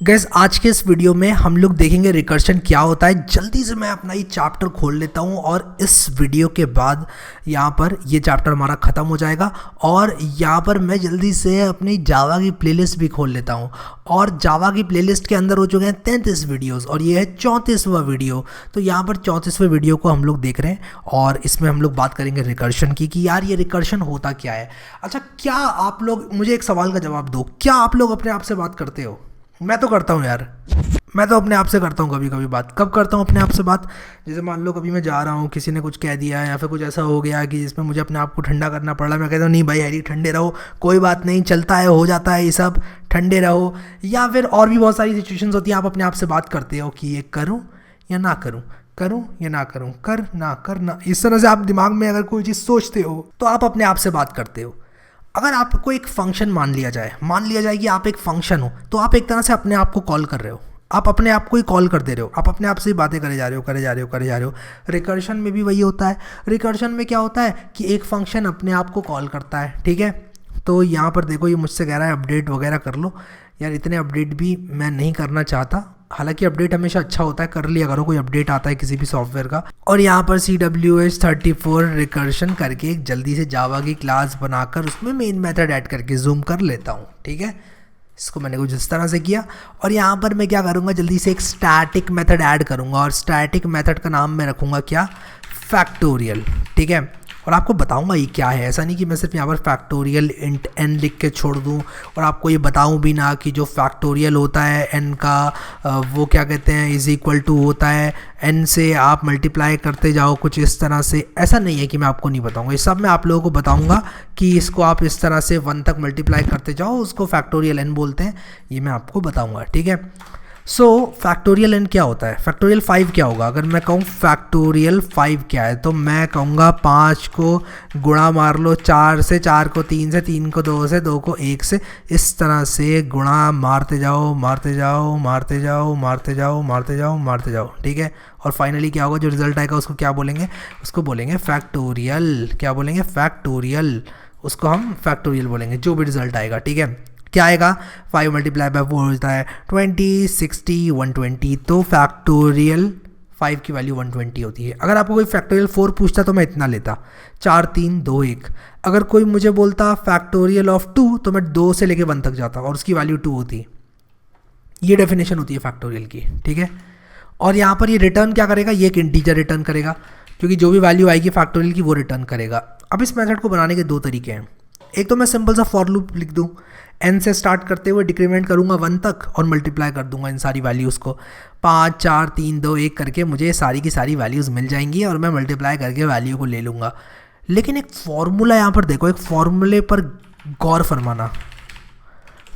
Gas आज के इस वीडियो में हम लोग देखेंगे रिकर्शन क्या होता है। जल्दी से मैं अपना ये चैप्टर खोल लेता हूँ और इस वीडियो के बाद यहाँ पर ये चैप्टर हमारा ख़त्म हो जाएगा और यहाँ पर मैं जल्दी से अपनी जावा की प्लेलिस्ट भी खोल लेता हूँ। और जावा की प्लेलिस्ट के अंदर हो चुके हैं 33 वीडियोस और ये है 34वां वीडियो। तो यहाँ पर 34वें वीडियो को हम लोग देख रहे हैं और इसमें हम लोग बात करेंगे रिकर्शन की कि यार ये रिकर्शन होता क्या है। अच्छा, क्या आप लोग मुझे एक सवाल का जवाब दो, क्या आप लोग अपने आप से बात करते हो? मैं तो करता हूँ यार, मैं तो अपने आप से करता हूँ कभी कभी बात। कब करता हूँ अपने आप से बात? जैसे मान लो कभी मैं जा रहा हूँ, किसी ने कुछ कह दिया या फिर कुछ ऐसा हो गया कि जिसमें मुझे अपने आप को ठंडा करना पड़ रहा है। मैं कहता हूँ नहीं भाई हैरी ठंडे रहो, कोई बात नहीं, चलता है, हो जाता है ये सब, ठंडे रहो। या फिर और भी बहुत सारी सिचुएशंस होती हैं, आप अपने आप से बात करते हो कि ये करूँ या ना करूँ, करूँ या ना करूँ, कर ना। इस तरह से आप दिमाग में अगर कोई चीज़ सोचते हो तो आप अपने आप से बात करते हो। अगर आपको एक फंक्शन मान लिया जाए कि आप एक फंक्शन हो, तो आप एक तरह से अपने आप को कॉल कर रहे हो, आप अपने आप को ही कॉल कर दे रहे हो, आप अपने आप से ही बातें करे जा रहे हो। रिकर्शन में भी वही होता है। रिकर्शन में क्या होता है कि एक फंक्शन अपने आप को कॉल करता है, ठीक है। तो यहाँ पर देखो ये मुझसे कह रहा है अपडेट वगैरह कर लो। यार इतने अपडेट भी मैं नहीं करना चाहता, हालांकि अपडेट हमेशा अच्छा होता है, कर लिया करो, कोई अपडेट आता है किसी भी सॉफ्टवेयर का। और यहाँ पर CWH34 रिकर्शन करके एक जल्दी से जावा की क्लास बनाकर उसमें मेन मेथड ऐड करके जूम कर लेता हूँ, ठीक है। इसको मैंने कुछ इस तरह से किया और यहाँ पर मैं क्या करूँगा, जल्दी से एक स्टैटिक मेथड ऐड करूँगा और स्टैटिक मेथड का नाम मैं रखूँगा क्या, फैक्टोरियल, ठीक है। और आपको बताऊंगा ये क्या है, ऐसा नहीं कि मैं सिर्फ यहाँ पर फैक्टोरियल इंट n लिख के छोड़ दूँ और आपको ये बताऊँ भी ना कि जो फैक्टोरियल होता है n का वो क्या कहते हैं इज इक्वल टू होता है n से आप मल्टीप्लाई करते जाओ कुछ इस तरह से। ऐसा नहीं है कि मैं आपको नहीं बताऊँगा, ये सब मैं आप लोगों को बताऊँगा कि इसको आप इस तरह से 1 तक मल्टीप्लाई करते जाओ, उसको फैक्टोरियल n बोलते हैं, ये मैं आपको बताऊँगा, ठीक है। सो फैक्टोरियल n क्या होता है, फैक्टोरियल 5 क्या होगा? अगर मैं कहूँ फैक्टोरियल 5 क्या है तो मैं कहूँगा 5 को गुणा मार लो 4 से, 4 को 3 से, 3 को 2 से, 2 को 1 से, इस तरह से गुणा मारते जाओ, ठीक है। और फाइनली क्या होगा, जो रिजल्ट आएगा उसको क्या बोलेंगे, उसको बोलेंगे फैक्टोरियल। क्या बोलेंगे? फैक्टोरियल। उसको हम फैक्टोरियल बोलेंगे जो भी रिजल्ट आएगा, ठीक है। क्या आएगा, 5 मल्टीप्लाई बाय 4 होता है 20, 60, 120। तो फैक्टोरियल 5 की वैल्यू 120 होती है। अगर आपको कोई फैक्टोरियल 4 पूछता तो मैं इतना लेता, 4, 3, 2, 1। अगर कोई मुझे बोलता फैक्टोरियल ऑफ 2 तो मैं 2 से लेके 1 तक जाता और उसकी वैल्यू 2 होती। ये डेफिनेशन होती है फैक्टोरियल की, ठीक है। और यहाँ पर ये रिटर्न क्या करेगा, ये एक इंटीजर रिटर्न करेगा, क्योंकि जो भी वैल्यू आएगी फैक्टोरियल की वो रिटर्न करेगा। अब इस मेथड को बनाने के 2 तरीके हैं। एक तो मैं सिंपल सा फॉर लूप लिख दूँ, n से स्टार्ट करते हुए डिक्रीमेंट करूँगा 1 तक और मल्टीप्लाई कर दूंगा इन सारी वैल्यूज़ को, 5, 4, 3, 2, 1 करके मुझे सारी की सारी वैल्यूज़ मिल जाएंगी और मैं मल्टीप्लाई करके वैल्यू को ले लूँगा। लेकिन एक फॉर्मूला यहाँ पर देखो, एक फॉर्मूले पर गौर फरमाना।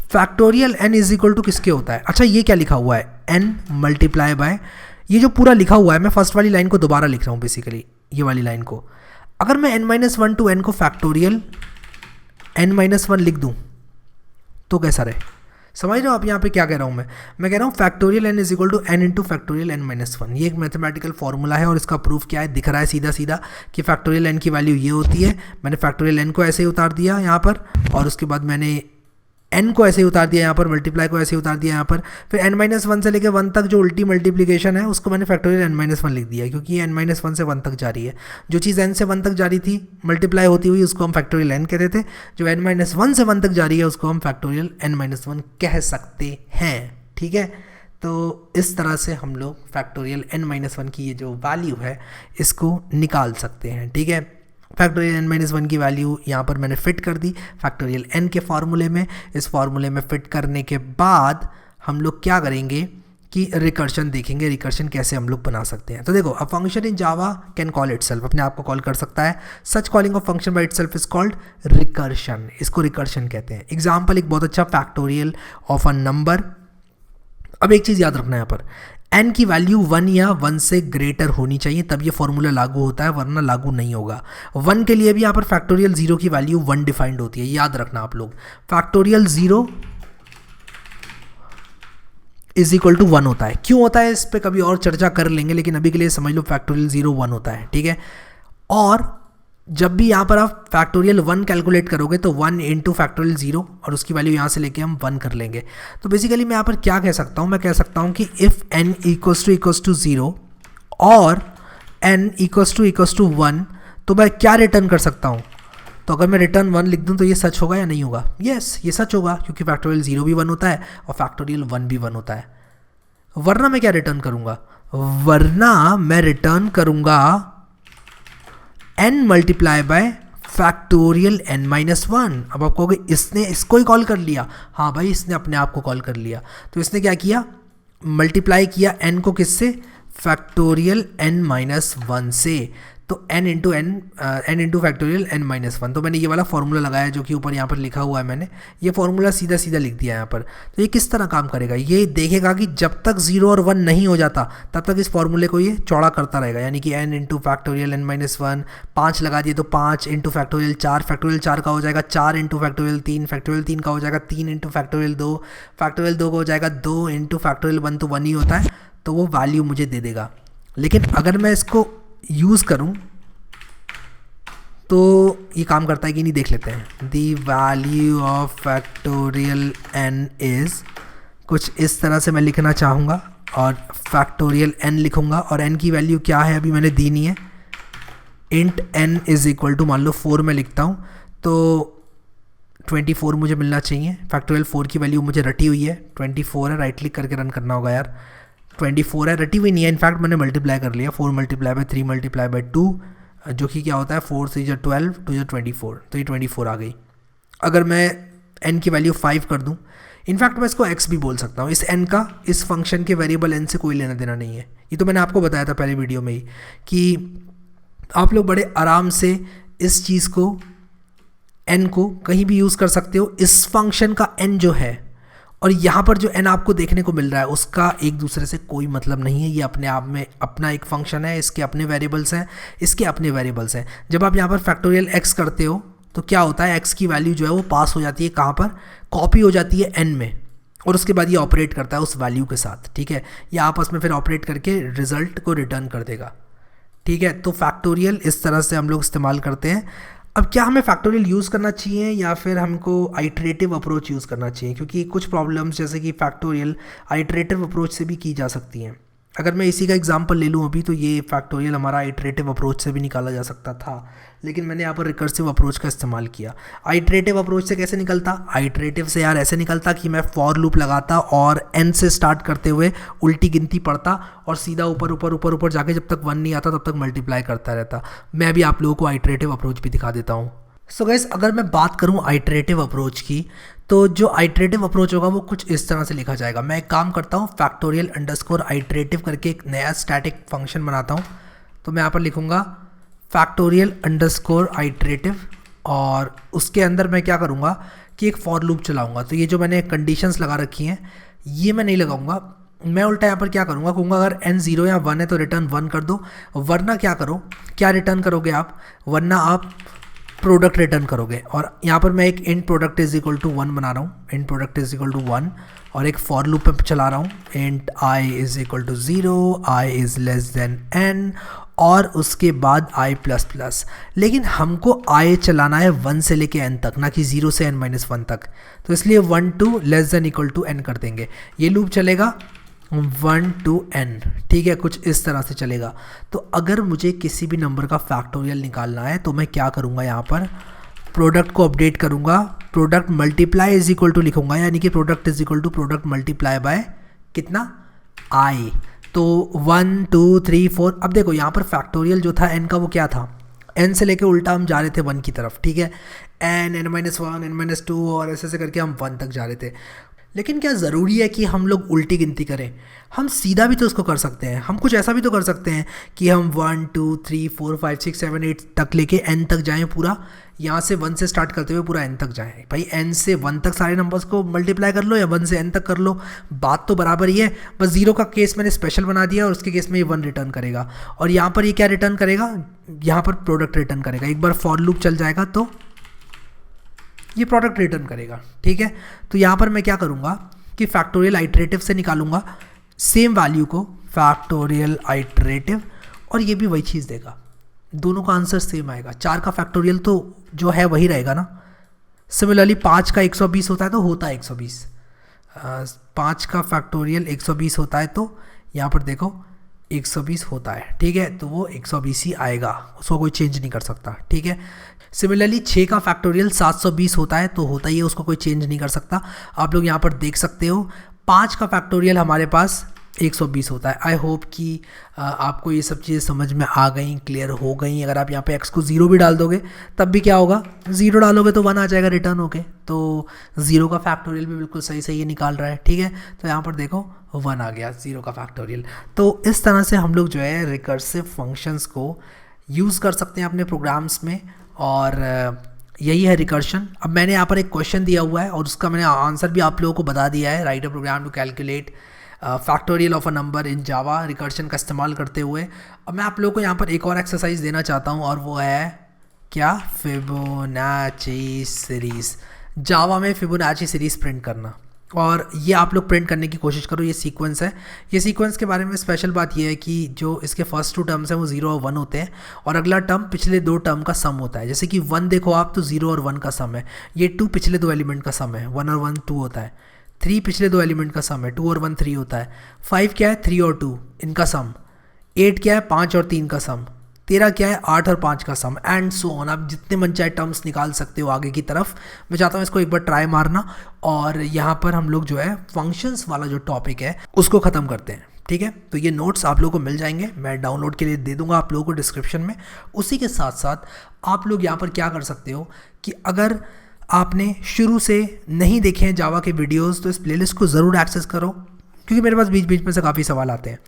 Factorial n is equal to किसके होता है? अच्छा ये क्या लिखा हुआ है, n मल्टीप्लाई बाय, ये जो पूरा लिखा हुआ है, मैं फर्स्ट वाली लाइन को दोबारा लिख रहा हूँ बेसिकली, ये वाली लाइन को। अगर मैं n-1 टू n को फैक्टोरियल n-1 लिख दूँ तो कैसा रहे? समझ रहे हो आप यहाँ पे क्या कह रहा हूँ मैं कह रहा हूँ factorial n is equal to n into factorial n-1। ये एक मैथमेटिकल फॉर्मूला है और इसका प्रूफ क्या है, दिख रहा है सीधा सीधा कि फैक्टोरियल n की वैल्यू ये होती है। मैंने फैक्टोरियल n को ऐसे ही उतार दिया यहाँ पर और उसके बाद मैंने n को ऐसे ही उतार दिया यहाँ पर, मल्टीप्लाई को ऐसे ही उतार दिया यहाँ पर, फिर n-1 से लेकर 1 तक जो उल्टी मल्टीप्लिकेशन है उसको मैंने फैक्टोरियल n-1 लिख दिया, क्योंकि ये n-1 से 1 तक जा रही है। जो चीज़ n से 1 तक जा रही थी मल्टीप्लाई होती हुई उसको हम फैक्टोरियल n कहते थे, जो n-1 से 1 तक जा रही है उसको हम फैक्टोरियल n-1 कह सकते हैं, ठीक है। तो इस तरह से हम लोग फैक्टोरियल n-1 की ये जो वैल्यू है इसको निकाल सकते हैं, ठीक है। फैक्टोरियल n-1 की वैल्यू यहाँ पर मैंने फिट कर दी फैक्टोरियल n के फार्मूले में। इस फार्मूले में फिट करने के बाद हम लोग क्या करेंगे कि रिकर्शन देखेंगे, रिकर्शन कैसे हम लोग बना सकते हैं। तो देखो, a function in Java can call itself, अपने आप को कॉल कर सकता है। Such calling of function by itself is called recursion, इसको रिकर्शन कहते हैं। एग्जाम्पल एक बहुत अच्छा, फैक्टोरियल ऑफ अ नंबर। अब एक चीज़ याद रखना यहाँ पर, n की वैल्यू 1 या 1 से ग्रेटर होनी चाहिए तब ये फॉर्मूला लागू होता है, वरना लागू नहीं होगा। 1 के लिए भी यहाँ पर फैक्टोरियल 0 की वैल्यू 1 डिफाइंड होती है, याद रखना आप लोग। फैक्टोरियल 0 इज इक्वल टू 1 होता है। क्यों होता है इस पर कभी और चर्चा कर लेंगे, लेकिन अभी के लिए समझ लो फैक्टोरियल 0 1 होता है, ठीक है। और जब भी यहाँ पर आप फैक्टोरियल 1 कैलकुलेट करोगे तो 1 इंटू फैक्टोरियल 0 और उसकी वैल्यू यहाँ से लेके हम 1 कर लेंगे। तो बेसिकली मैं यहाँ पर क्या कह सकता हूँ, मैं कह सकता हूँ कि इफ़ n इक्वल्स टू 0 और n इक्वल्स टू 1 तो मैं क्या रिटर्न कर सकता हूँ। तो अगर मैं रिटर्न 1 लिख दूँ तो ये सच होगा या नहीं होगा? यस, ये सच होगा, क्योंकि फैक्टोरियल 0 भी 1 होता है और फैक्टोरियल 1 भी 1 होता है। वरना मैं क्या रिटर्न करूँगा? वरना मैं रिटर्न करूँगा n multiply by factorial n minus 1। अब आप कहोगे इसने इसको ही कॉल कर लिया। हाँ भाई, इसने अपने आप को कॉल कर लिया। तो इसने क्या किया? मल्टीप्लाई किया n को किससे? फैक्टोरियल n माइनस 1 से। तो n into factorial n minus 1। तो मैंने ये वाला फॉर्मूला लगाया जो कि ऊपर यहाँ पर लिखा हुआ है, मैंने ये फॉर्मूला सीधा सीधा लिख दिया यहाँ पर। तो ये किस तरह काम करेगा? ये देखेगा कि जब तक 0 और 1 नहीं हो जाता तब तक इस फॉर्मूले को ये चौड़ा करता रहेगा, यानी कि n into factorial n minus 1, 5 लगा दिए तो 5 इंटू फैक्टोरियल 4, फैक्टोरियल 4 का हो जाएगा 4 इंटू फैक्टोरियल 3, फैक्टोरियल 3 का हो जाएगा 3 इंटू फैक्टोरियल 2, फैक्टोरियल 2 का हो जाएगा 2 इंटू फैक्टोरियल 1, तो 1 ही होता है, तो वो वैल्यू मुझे दे देगा। लेकिन अगर मैं इसको यूज़ करूँ तो ये काम करता है कि नहीं, देख लेते हैं। The value of factorial n is, कुछ इस तरह से मैं लिखना चाहूँगा और फैक्टोरियल n लिखूँगा और n की वैल्यू क्या है अभी मैंने दी नहीं है। Int n is equal to, मान लो 4 में लिखता हूँ तो 24 मुझे मिलना चाहिए। फैक्टोरियल 4 की वैल्यू मुझे रटी हुई है, 24 है। राइट क्लिक करके रन करना होगा यार। 24 है, रटी हुई नहीं है, इनफैक्ट मैंने मल्टीप्लाई कर लिया। 4 मल्टीप्लाई बाय 3 मल्टीप्लाई बाय 2, जो कि क्या होता है 4 3 12 2 24, तो ये 24 आ गई। अगर मैं n की वैल्यू 5 कर दूं, इनफैक्ट मैं इसको x भी बोल सकता हूँ। इस n का इस फंक्शन के वेरिएबल n से कोई लेना देना नहीं है। ये तो मैंने आपको बताया था पहले वीडियो में ही कि आप लोग बड़े आराम से इस चीज़ को n को कहीं भी यूज़ कर सकते हो। इस फंक्शन का n जो है और यहाँ पर जो n आपको देखने को मिल रहा है उसका एक दूसरे से कोई मतलब नहीं है। ये अपने आप में अपना एक फंक्शन है, इसके अपने वेरिएबल्स हैं, इसके अपने वेरिएबल्स हैं। जब आप यहाँ पर फैक्टोरियल x करते हो तो क्या होता है, x की वैल्यू जो है वो पास हो जाती है कहाँ पर, कॉपी हो जाती है n में, और उसके बाद ये ऑपरेट करता है उस वैल्यू के साथ। ठीक है, ये आपस में फिर ऑपरेट करके रिजल्ट को रिटर्न कर देगा। ठीक है, तो फैक्टोरियल इस तरह से हम लोग इस्तेमाल करते हैं। अब क्या हमें फैक्टोरियल यूज़ करना चाहिए या फिर हमको आइटरेटिव अप्रोच यूज़ करना चाहिए, क्योंकि कुछ प्रॉब्लम्स जैसे कि फैक्टोरियल आइटरेटिव अप्रोच से भी की जा सकती हैं। अगर मैं इसी का एग्जांपल ले लूँ अभी, तो ये फैक्टोरियल हमारा आइटरेटिव अप्रोच से भी निकाला जा सकता था, लेकिन मैंने यहाँ पर रिकर्सिव अप्रोच का इस्तेमाल किया। आइटरेटिव अप्रोच से कैसे निकलता? आइटरेटिव से यार ऐसे निकलता कि मैं फॉर लूप लगाता और n से स्टार्ट करते हुए उल्टी गिनती पढ़ता और सीधा ऊपर ऊपर ऊपर ऊपर जाके जब तक 1 नहीं आता तब तक मल्टीप्लाई करता रहता। मैं भी आप लोगों को आइटरेटिव अप्रोच भी दिखा देता हूँ। सो गाइस, अगर मैं बात करूँ आइटरेटिव अप्रोच की, तो जो आइटरेटिव अप्रोच होगा वो कुछ इस तरह से लिखा जाएगा। मैं एक काम करता हूँ, फैक्टोरियल अंडरस्कोर आइटरेटिव करके एक नया स्टैटिक फंक्शन बनाता हूँ। तो मैं यहाँ पर लिखूँगा फैक्टोरियल अंडरस्कोर आइटरेटिव और उसके अंदर मैं क्या करूँगा कि एक फॉर लूप चलाऊँगा। तो ये जो मैंने कंडीशंस लगा रखी हैं ये मैं नहीं लगाऊँगा, मैं उल्टा यहाँ पर क्या करूँगा, कहूँगा अगर n 0 या 1 है तो रिटर्न 1 कर दो, वरना क्या करो, क्या रिटर्न करोगे आप, वरना आप प्रोडक्ट रिटर्न करोगे। और यहाँ पर मैं एक int product is equal to 1 बना रहा हूँ, int product is equal to 1, और एक फॉर लूप पे चला रहा हूँ, int i is equal to 0, i is less than n, और उसके बाद i प्लस प्लस। लेकिन हमको i चलाना है 1 से लेके n तक, ना कि 0 से n माइनस 1 तक। तो इसलिए 1 to less than equal to n कर देंगे। ये लूप चलेगा 1 to n, ठीक है, कुछ इस तरह से चलेगा। तो अगर मुझे किसी भी नंबर का फैक्टोरियल निकालना है तो मैं क्या करूँगा, यहाँ पर प्रोडक्ट को अपडेट करूँगा, product multiply is equal to लिखूँगा, यानी कि product is equal to product multiply by कितना, i। तो 1 2 3 4। अब देखो यहाँ पर फैक्टोरियल जो था n का वो क्या था, n से लेके उल्टा हम जा रहे थे 1 की तरफ, ठीक है, n n-1 n-2 और ऐसे ऐसे करके हम 1 तक जा रहे थे। लेकिन क्या ज़रूरी है कि हम लोग उल्टी गिनती करें? हम सीधा भी तो उसको कर सकते हैं। हम कुछ ऐसा भी तो कर सकते हैं कि हम 1 2 3 4 5 6 7 8 तक लेके n तक जाएं, पूरा यहाँ से 1 से स्टार्ट करते हुए पूरा n तक जाएं। भाई n से 1 तक सारे नंबर्स को मल्टीप्लाई कर लो या 1 से n तक कर लो, बात तो बराबर ही है। बस 0 का केस मैंने स्पेशल बना दिया और उसके केस में ये 1 रिटर्न करेगा, और यहाँ पर ये क्या रिटर्न करेगा, यहाँ पर प्रोडक्ट रिटर्न करेगा। एक बार फॉर लूप चल जाएगा तो ये प्रोडक्ट रिटर्न करेगा, ठीक है। तो यहाँ पर मैं क्या करूँगा कि फैक्टोरियल आइटरेटिव से निकालूंगा सेम वैल्यू को, फैक्टोरियल आइटरेटिव, और ये भी वही चीज़ देगा। दोनों का आंसर सेम आएगा। 4 का फैक्टोरियल तो जो है वही रहेगा ना। सिमिलरली 5 का 120 होता है तो होता है 120। 5 का फैक्टोरियल 120 होता है तो यहाँ पर देखो 120 होता है, ठीक है, तो वो 120 ही आएगा, उसको कोई चेंज नहीं कर सकता, ठीक है। सिमिलरली 6 का फैक्टोरियल 720 होता है तो होता ही है, उसको कोई चेंज नहीं कर सकता। आप लोग यहाँ पर देख सकते हो 5 का फैक्टोरियल हमारे पास 120 होता है। आई होप कि आपको ये सब चीज़ें समझ में आ गई, क्लियर हो गई। अगर आप यहाँ पे x को 0 भी डाल दोगे तब भी क्या होगा, 0 डालोगे तो 1 आ जाएगा रिटर्न होके, तो 0 का फैक्टोरियल भी बिल्कुल सही सही ये निकाल रहा है, ठीक है। तो यहाँ पर देखो 1 आ गया 0 का फैक्टोरियल। तो इस तरह से हम लोग जो है रिकर्सिव फंक्शंस को यूज़ कर सकते हैं अपने प्रोग्राम्स में, और यही है रिकर्शन। अब मैंने यहाँ पर एक क्वेश्चन दिया हुआ है और उसका मैंने आंसर भी आप लोगों को बता दिया है। Write a program to calculate factorial of a number in Java, recursion का इस्तेमाल करते हुए। अब मैं आप लोगों को यहाँ पर एक और एक्सरसाइज देना चाहता हूँ, और वो है क्या, फिबोनाची सीरीज़। जावा में फिबोनाची सीरीज़ प्रिंट करना, और ये आप लोग प्रिंट करने की कोशिश करो। ये सीक्वेंस है। ये सीक्वेंस के बारे में स्पेशल बात ये है कि जो इसके फर्स्ट 2 टर्म्स हैं वो 0 और 1 होते हैं, और अगला टर्म पिछले 2 टर्म का सम होता है। जैसे कि 1 देखो आप तो 0 और 1 का सम है, ये 2 पिछले 2 एलिमेंट का सम है, 1 और 1 2 होता है। 3 पिछले 2 एलिमेंट का सम है, 2 और 1 3 होता है। 5 क्या है, 3 और 2 इनका सम। 8 क्या है, 5 और 3 का सम। 13 क्या है, 8 और 5 का सम, एंड सो ऑन। आप जितने मन चाहे टर्म्स निकाल सकते हो आगे की तरफ। मैं चाहता हूँ इसको एक बार ट्राई मारना, और यहाँ पर हम लोग जो है फंक्शंस वाला जो टॉपिक है उसको ख़त्म करते हैं, ठीक है। तो ये नोट्स आप लोगों को मिल जाएंगे, मैं डाउनलोड के लिए दे दूंगा आप लोगों को डिस्क्रिप्शन में। उसी के साथ साथ आप लोग यहाँ पर क्या कर सकते हो कि अगर आपने शुरू से नहीं देखे हैं जावा के वीडियोस तो इस प्लेलिस्ट को ज़रूर एक्सेस करो, क्योंकि मेरे पास बीच बीच में से काफ़ी सवाल आते हैं।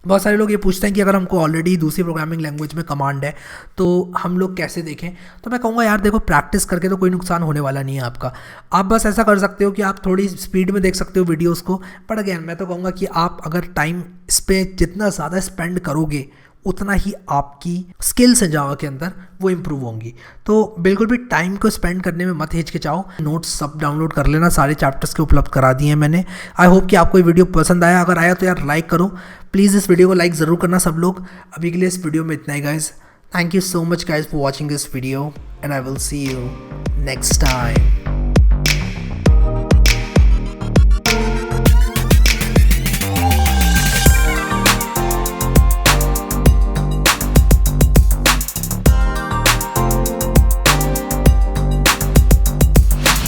बहुत सारे लोग ये पूछते हैं कि अगर हमको ऑलरेडी दूसरी प्रोग्रामिंग लैंग्वेज में कमांड है तो हम लोग कैसे देखें। तो मैं कहूँगा यार देखो, प्रैक्टिस करके तो कोई नुकसान होने वाला नहीं है आपका। आप बस ऐसा कर सकते हो कि आप थोड़ी स्पीड में देख सकते हो वीडियोस को, बट अगेन मैं तो कहूँगा कि आप अगर टाइम इस पर जितना ज़्यादा स्पेंड करोगे उतना ही आपकी स्किल्स है जावा के अंदर वो इम्प्रूव होंगी। तो बिल्कुल भी टाइम को स्पेंड करने में मत हिचकिचाओ। नोट्स सब डाउनलोड कर लेना, सारे चैप्टर्स के उपलब्ध करा दिए हैं मैंने। आई होप कि आपको ये वीडियो पसंद आया। अगर आया तो यार लाइक करो प्लीज़, इस वीडियो को लाइक ज़रूर करना सब लोग। अभी के लिए इस वीडियो में इतना ही guys. Thank you so much guys for watching this video, and I will see you next time.